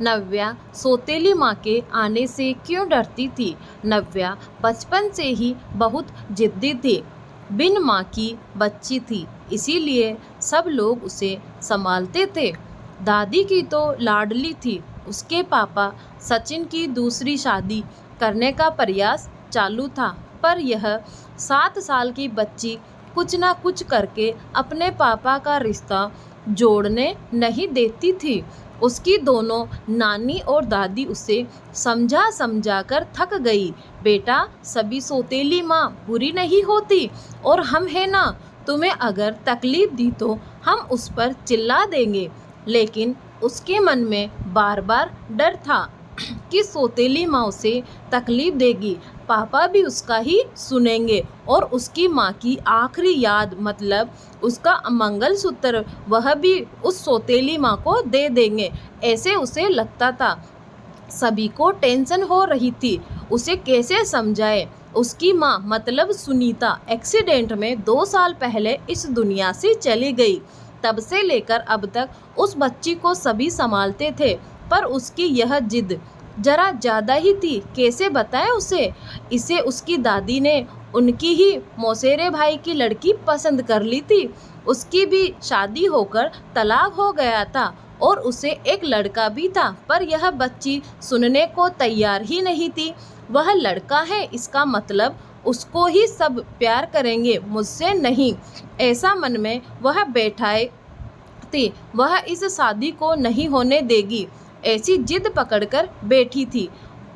नव्या सौतेली माँ के आने से क्यों डरती थी? नव्या बचपन से ही बहुत जिद्दी थी। बिन माँ की बच्ची थी, इसीलिए सब लोग उसे संभालते थे। दादी की तो लाडली थी। उसके पापा सचिन की दूसरी शादी करने का प्रयास चालू था, पर यह 7 साल की बच्ची कुछ ना कुछ करके अपने पापा का रिश्ता जोड़ने नहीं देती थी। उसकी दोनों नानी और दादी उसे समझा समझा कर थक गई। बेटा, सभी सौतेली माँ बुरी नहीं होती, और हम है ना, तुम्हें अगर तकलीफ दी तो हम उस पर चिल्ला देंगे। लेकिन उसके मन में बार बार डर था कि सौतेली माँ उसे तकलीफ देगी, पापा भी उसका ही सुनेंगे और उसकी माँ की आखिरी याद मतलब उसका मंगलसूत्र वह भी उस सौतेली माँ को दे देंगे, ऐसे उसे लगता था। सभी को टेंशन हो रही थी, उसे कैसे समझाए। उसकी माँ मतलब सुनीता एक्सीडेंट में 2 साल पहले इस दुनिया से चली गई। तब से लेकर अब तक उस बच्ची को सभी संभालते थे, पर उसकी यह जिद जरा ज़्यादा ही थी। कैसे बताएं उसे? इसे उसकी दादी ने उनकी ही मौसेरे भाई की लड़की पसंद कर ली थी। उसकी भी शादी होकर तलाक हो गया था और उसे एक लड़का भी था, पर यह बच्ची सुनने को तैयार ही नहीं थी। वह लड़का है, इसका मतलब उसको ही सब प्यार करेंगे, मुझसे नहीं, ऐसा मन में वह बैठाए थी। वह इस शादी को नहीं होने देगी, ऐसी जिद पकड़कर बैठी थी।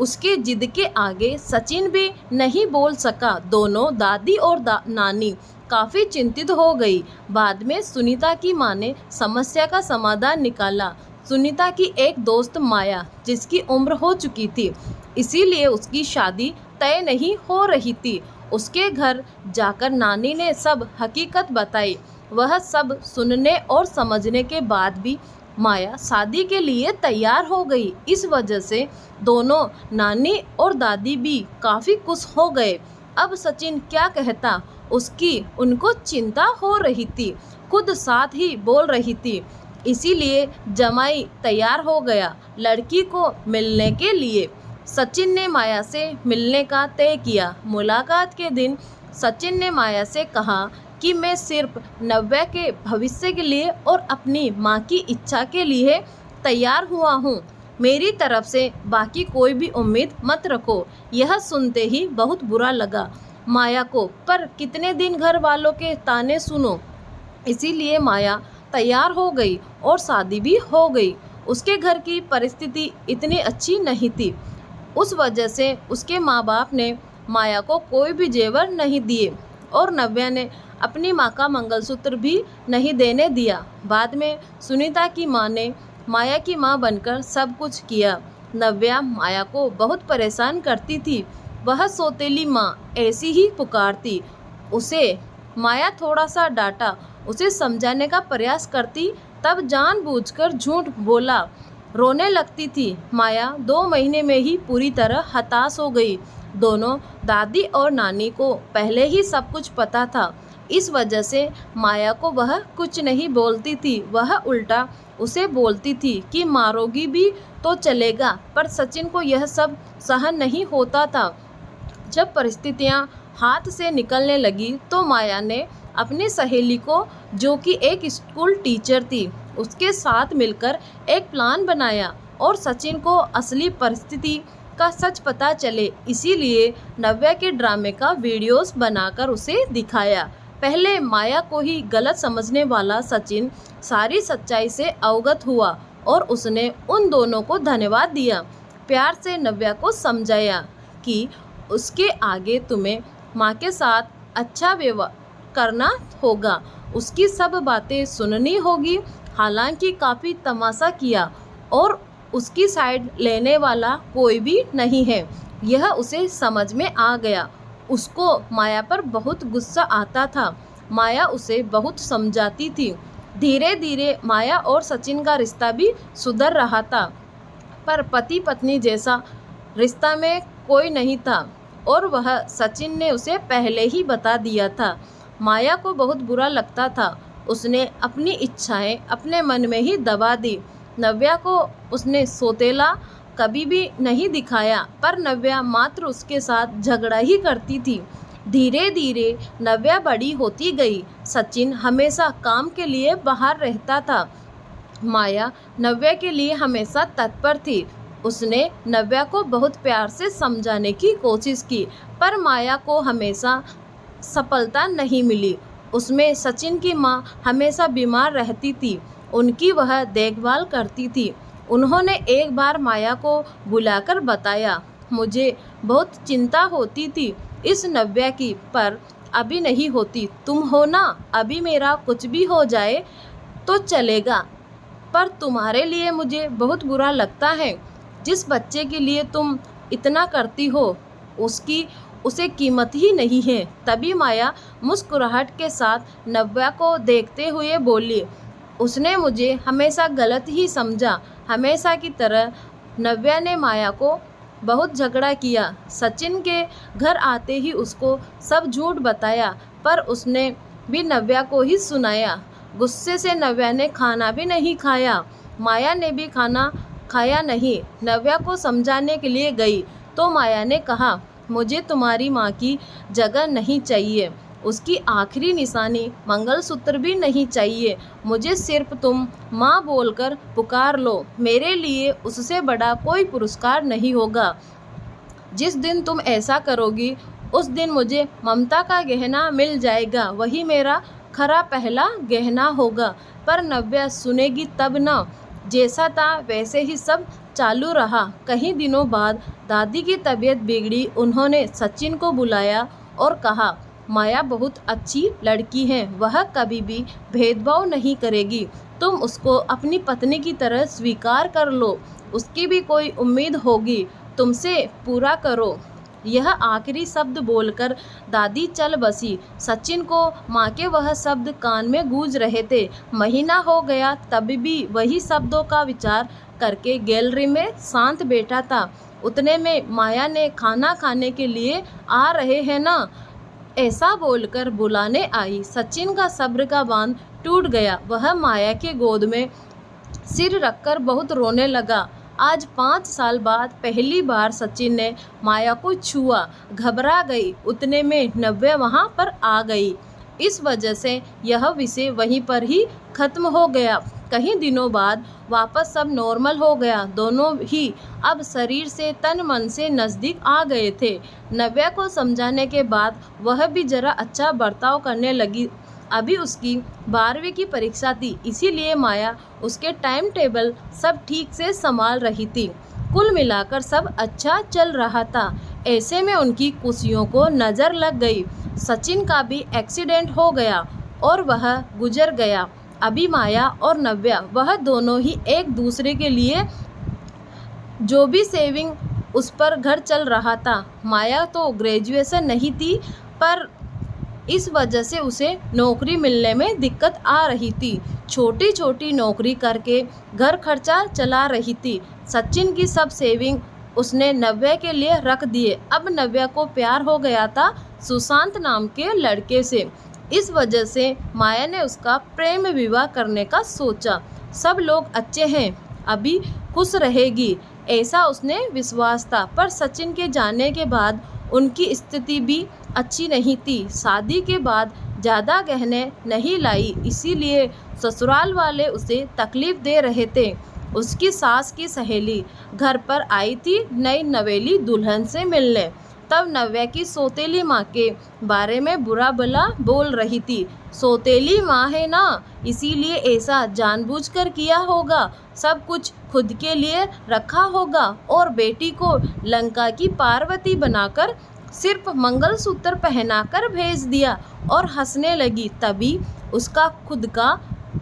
उसके जिद के आगे सचिन भी नहीं बोल सका। दोनों दादी और नानी काफ़ी चिंतित हो गई। बाद में सुनीता की माँ ने समस्या का समाधान निकाला। सुनीता की एक दोस्त माया, जिसकी उम्र हो चुकी थी, इसीलिए उसकी शादी तय नहीं हो रही थी। उसके घर जाकर नानी ने सब हकीकत बताई। वह सब सुनने और समझने के बाद भी माया शादी के लिए तैयार हो गई। इस वजह से दोनों नानी और दादी भी काफ़ी खुश हो गए। अब सचिन क्या कहता, उसकी उनको चिंता हो रही थी, खुद साथ ही बोल रही थी। इसीलिए जमाई तैयार हो गया लड़की को मिलने के लिए। सचिन ने माया से मिलने का तय किया। मुलाकात के दिन सचिन ने माया से कहा कि मैं सिर्फ नव्या के भविष्य के लिए और अपनी माँ की इच्छा के लिए तैयार हुआ हूँ। मेरी तरफ से बाकी कोई भी उम्मीद मत रखो। यह सुनते ही बहुत बुरा लगा माया को, पर कितने दिन घर वालों के ताने सुनो। इसीलिए माया तैयार हो गई और शादी भी हो गई। उसके घर की परिस्थिति इतनी अच्छी नहीं थी, उस वजह से उसके माँ बाप ने माया को कोई भी जेवर नहीं दिए और नव्या ने अपनी माँ का मंगलसूत्र भी नहीं देने दिया। बाद में सुनीता की माँ ने माया की माँ बनकर सब कुछ किया। नव्या माया को बहुत परेशान करती थी। वह सौतेली माँ ऐसी ही पुकारती उसे। माया थोड़ा सा डांटा, उसे समझाने का प्रयास करती, तब जानबूझकर झूठ बोला रोने लगती थी। माया 2 महीने में ही पूरी तरह हताश हो गई। दोनों दादी और नानी को पहले ही सब कुछ पता था, इस वजह से माया को वह कुछ नहीं बोलती थी। वह उल्टा उसे बोलती थी कि मारोगी भी तो चलेगा, पर सचिन को यह सब सहन नहीं होता था। जब परिस्थितियां हाथ से निकलने लगी तो माया ने अपनी सहेली को, जो कि एक स्कूल टीचर थी, उसके साथ मिलकर एक प्लान बनाया और सचिन को असली परिस्थिति का सच पता चले, इसीलिए नव्या के ड्रामे का वीडियोस बनाकर उसे दिखाया। पहले माया को ही गलत समझने वाला सचिन सारी सच्चाई से अवगत हुआ और उसने उन दोनों को धन्यवाद दिया। प्यार से नव्या को समझाया कि उसके आगे तुम्हें माँ के साथ अच्छा व्यवहार करना होगा, उसकी सब बातें सुननी होगी। हालांकि काफ़ी तमाशा किया और उसकी साइड लेने वाला कोई भी नहीं है, यह उसे समझ में आ गया। उसको माया पर बहुत गुस्सा आता था। माया उसे बहुत समझाती थी। धीरे धीरे माया और सचिन का रिश्ता भी सुधर रहा था, पर पति पत्नी जैसा रिश्ता में कोई नहीं था और वह सचिन ने उसे पहले ही बता दिया था। माया को बहुत बुरा लगता था। उसने अपनी इच्छाएं अपने मन में ही दबा दी। नव्या को उसने सौतेला कभी भी नहीं दिखाया, पर नव्या मात्र उसके साथ झगड़ा ही करती थी। धीरे धीरे नव्या बड़ी होती गई। सचिन हमेशा काम के लिए बाहर रहता था। माया नव्या के लिए हमेशा तत्पर थी। उसने नव्या को बहुत प्यार से समझाने की कोशिश की, पर माया को हमेशा सफलता नहीं मिली। उसमें सचिन की माँ हमेशा बीमार रहती थी, उनकी वह देखभाल करती थी। उन्होंने एक बार माया को बुलाकर बताया, मुझे बहुत चिंता होती थी इस नव्या की, पर अभी नहीं होती। तुम हो ना, अभी मेरा कुछ भी हो जाए तो चलेगा, पर तुम्हारे लिए मुझे बहुत बुरा लगता है। जिस बच्चे के लिए तुम इतना करती हो उसकी उसे कीमत ही नहीं है। तभी माया मुस्कुराहट के साथ नव्या को देखते हुए बोली, उसने मुझे हमेशा गलत ही समझा। हमेशा की तरह नव्या ने माया को बहुत झगड़ा किया। सचिन के घर आते ही उसको सब झूठ बताया, पर उसने भी नव्या को ही सुनाया। गुस्से से नव्या ने खाना भी नहीं खाया। माया ने भी खाना खाया नहीं। नव्या को समझाने के लिए गई तो माया ने कहा, मुझे तुम्हारी माँ की जगह नहीं चाहिए, उसकी आखिरी निशानी मंगलसूत्र भी नहीं चाहिए। मुझे सिर्फ तुम माँ बोलकर पुकार लो। मेरे लिए उससे बड़ा कोई पुरस्कार नहीं होगा। जिस दिन तुम ऐसा करोगी उस दिन मुझे ममता का गहना मिल जाएगा, वही मेरा खरा पहला गहना होगा। पर नव्या सुनेगी तब न। जैसा था वैसे ही सब चालू रहा। कई दिनों बाद दादी की तबीयत बिगड़ी। उन्होंने सचिन को बुलाया और कहा, माया बहुत अच्छी लड़की है, वह कभी भी भेदभाव नहीं करेगी। तुम उसको अपनी पत्नी की तरह स्वीकार कर लो। उसकी भी कोई उम्मीद होगी, तुमसे पूरा करो। यह आखिरी शब्द बोलकर दादी चल बसी। सचिन को माँ के वह शब्द कान में गूंज रहे थे। महीना हो गया तब भी वही शब्दों का विचार करके गैलरी में शांत बैठा था। उतने में माया ने खाना खाने के लिए आ रहे हैं ना, ऐसा बोलकर बुलाने आई। सचिन का सब्र का बांध टूट गया। वह माया के गोद में सिर रखकर बहुत रोने लगा। आज 5 साल बाद पहली बार सचिन ने माया को छुआ। घबरा गई। उतने में नव्या वहाँ पर आ गई। इस वजह से यह विषय वहीं पर ही खत्म हो गया। कई दिनों बाद वापस सब नॉर्मल हो गया। दोनों ही अब शरीर से तन मन से नज़दीक आ गए थे। नव्या को समझाने के बाद वह भी जरा अच्छा बर्ताव करने लगी। अभी उसकी 12वीं की परीक्षा थी, इसीलिए माया उसके टाइम टेबल सब ठीक से संभाल रही थी। कुल मिलाकर सब अच्छा चल रहा था। ऐसे में उनकी खुशियों को नज़र लग गई। सचिन का भी एक्सीडेंट हो गया और वह गुजर गया। अभी माया और नव्या वह दोनों ही एक दूसरे के लिए जो भी सेविंग उस पर घर चल रहा था। माया तो ग्रेजुएशन नहीं थी, पर इस वजह से उसे नौकरी मिलने में दिक्कत आ रही थी। छोटी छोटी नौकरी करके घर खर्चा चला रही थी। सचिन की सब सेविंग उसने नव्या के लिए रख दिए। अब नव्या को प्यार हो गया था सुशांत नाम के लड़के से। इस वजह से माया ने उसका प्रेम विवाह करने का सोचा। सब लोग अच्छे हैं, अभी खुश रहेगी, ऐसा उसने विश्वास था। पर सचिन के जाने के बाद उनकी स्थिति भी अच्छी नहीं थी। शादी के बाद ज़्यादा गहने नहीं लाई, इसीलिए ससुराल वाले उसे तकलीफ़ दे रहे थे। उसकी सास की सहेली घर पर आई थी नई नवेली दुल्हन से मिलने। तब नव्या की सौतेली माँ के बारे में बुरा भला बोल रही थी। सौतेली माँ है ना, इसीलिए ऐसा जानबूझकर किया होगा, सब कुछ खुद के लिए रखा होगा और बेटी को लंका की पार्वती बनाकर सिर्फ मंगलसूत्र पहनाकर भेज दिया और हंसने लगी। तभी उसका खुद का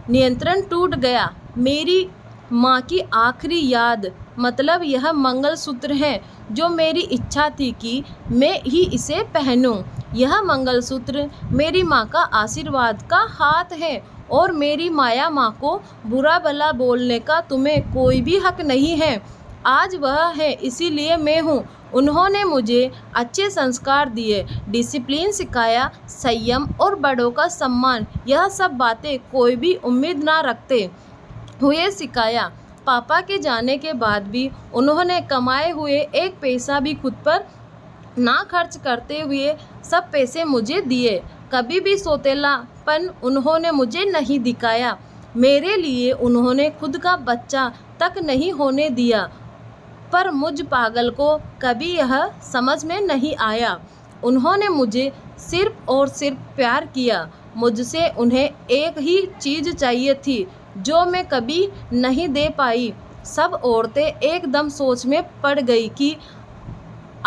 नियंत्रण टूट गया। मेरी माँ की आखिरी याद, मतलब यह मंगलसूत्र है जो मेरी इच्छा थी कि मैं ही इसे पहनूं। यह मंगलसूत्र मेरी माँ का आशीर्वाद का हाथ है और मेरी माया माँ को बुरा भला बोलने का तुम्हें कोई भी हक नहीं है। आज वह है, इसीलिए मैं हूँ। उन्होंने मुझे अच्छे संस्कार दिए, डिसिप्लिन सिखाया, संयम और बड़ों का सम्मान, यह सब बातें कोई भी उम्मीद ना रखते हुए सिखाया। पापा के जाने के बाद भी उन्होंने कमाए हुए एक पैसा भी खुद पर ना खर्च करते हुए सब पैसे मुझे दिए। कभी भी सौतेलापन उन्होंने मुझे नहीं दिखाया। मेरे लिए उन्होंने खुद का बच्चा तक नहीं होने दिया। पर मुझ पागल को कभी यह समझ में नहीं आया। उन्होंने मुझे सिर्फ और सिर्फ प्यार किया। मुझसे उन्हें एक ही चीज़ चाहिए थी जो मैं कभी नहीं दे पाई। सब औरतें एकदम सोच में पड़ गई कि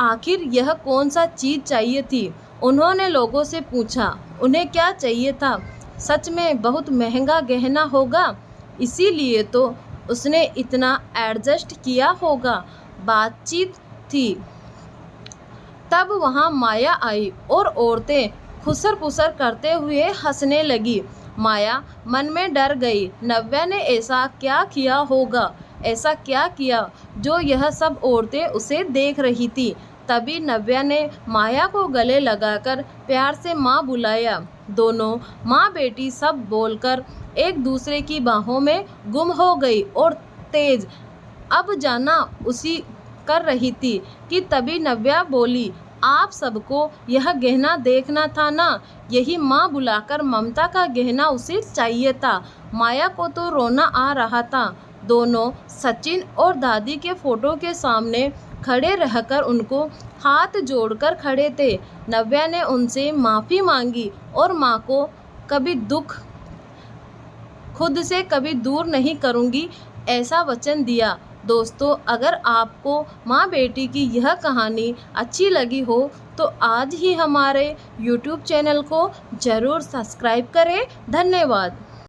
आखिर यह कौन सा चीज़ चाहिए थी। उन्होंने लोगों से पूछा उन्हें क्या चाहिए था। सच में बहुत महंगा गहना होगा, इसीलिए तो उसने इतना एडजस्ट किया होगा। बातचीत थी। तब वहाँ माया आई और औरतें खुसर पुसर करते हुए हंसने लगी। माया मन में डर गई। नव्या ने ऐसा क्या किया होगा, ऐसा क्या किया जो यह सब औरतें उसे देख रही थी। तभी नव्या ने माया को गले लगाकर प्यार से माँ बुलाया। दोनों माँ बेटी सब बोलकर एक दूसरे की बाहों में गुम हो गई और तेज अब जाना उसी कर रही थी कि तभी नव्या बोली, आप सबको यह गहना देखना था ना। यही माँ बुलाकर ममता का गहना उसे चाहिए था। माया को तो रोना आ रहा था। दोनों सचिन और दादी के फोटो के सामने खड़े रहकर उनको हाथ जोड़कर खड़े थे। नव्या ने उनसे माफ़ी मांगी और माँ को कभी दुख खुद से कभी दूर नहीं करूँगी ऐसा वचन दिया। दोस्तों, अगर आपको माँ बेटी की यह कहानी अच्छी लगी हो तो आज ही हमारे YouTube चैनल को ज़रूर सब्सक्राइब करें। धन्यवाद।